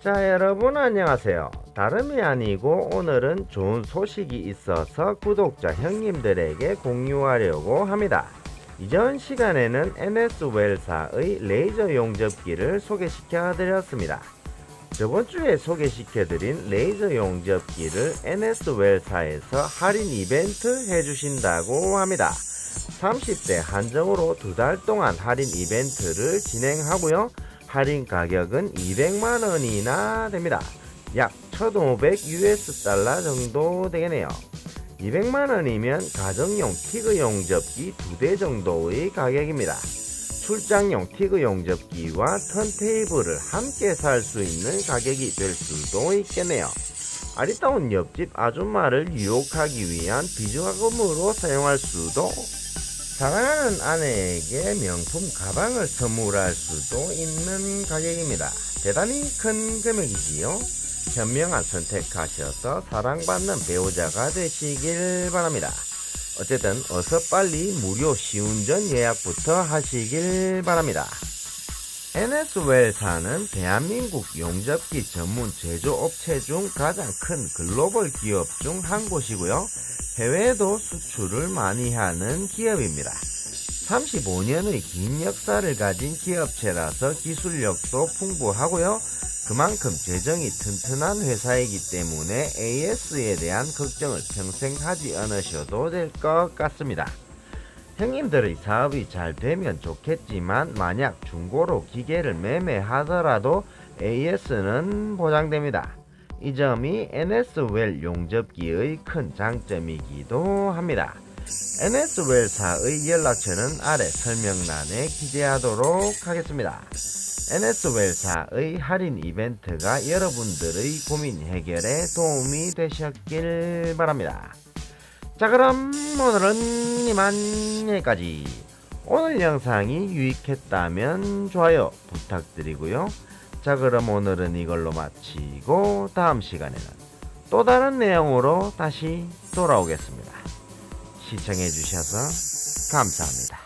자, 여러분 안녕하세요. 다름이 아니고 오늘은 좋은 소식이 있어서 구독자 형님들에게 공유하려고 합니다. 이전 시간에는 NS웰사의 레이저 용접기를 소개시켜 드렸습니다. 저번주에 소개시켜드린 레이저 용접기를 NS웰사에서 할인 이벤트 해주신다고 합니다. 30대 한정으로 2달 동안 할인 이벤트를 진행하고요. 할인 가격은 200만원이나 됩니다. 약 1500 US 달러 정도 되겠네요. 200만원이면 가정용 티그 용접기 2대 정도의 가격입니다. 출장용 티그 용접기와 턴테이블을 함께 살 수 있는 가격이 될 수도 있겠네요. 아리따운 옆집 아줌마를 유혹하기 위한 비주얼금으로 사용할 수도, 사랑하는 아내에게 명품 가방을 선물할 수도 있는 가격입니다. 대단히 큰 금액이지요. 현명한 선택하셔서 사랑받는 배우자가 되시길 바랍니다. 어쨌든 어서 빨리 무료 시운전 예약부터 하시길 바랍니다. NS웰사는 대한민국 용접기 전문 제조업체 중 가장 큰 글로벌 기업 중 한 곳이고요. 해외에도 수출을 많이 하는 기업입니다. 35년의 긴 역사를 가진 기업체라서 기술력도 풍부하고요. 그만큼 재정이 튼튼한 회사이기 때문에 AS에 대한 걱정을 평생 하지 않으셔도 될 것 같습니다. 형님들의 사업이 잘 되면 좋겠지만 만약 중고로 기계를 매매하더라도 AS는 보장됩니다. 이 점이 NS웰 용접기의 큰 장점이기도 합니다. NS웰사의 연락처는 아래 설명란에 기재하도록 하겠습니다. NS웰사의 할인 이벤트가 여러분들의 고민 해결에 도움이 되셨길 바랍니다. 자, 그럼 오늘은 이만 여기까지. 오늘 영상이 유익했다면 좋아요 부탁드리고요. 자, 그럼 오늘은 이걸로 마치고 다음 시간에는 또 다른 내용으로 다시 돌아오겠습니다. 시청해 주셔서 감사합니다.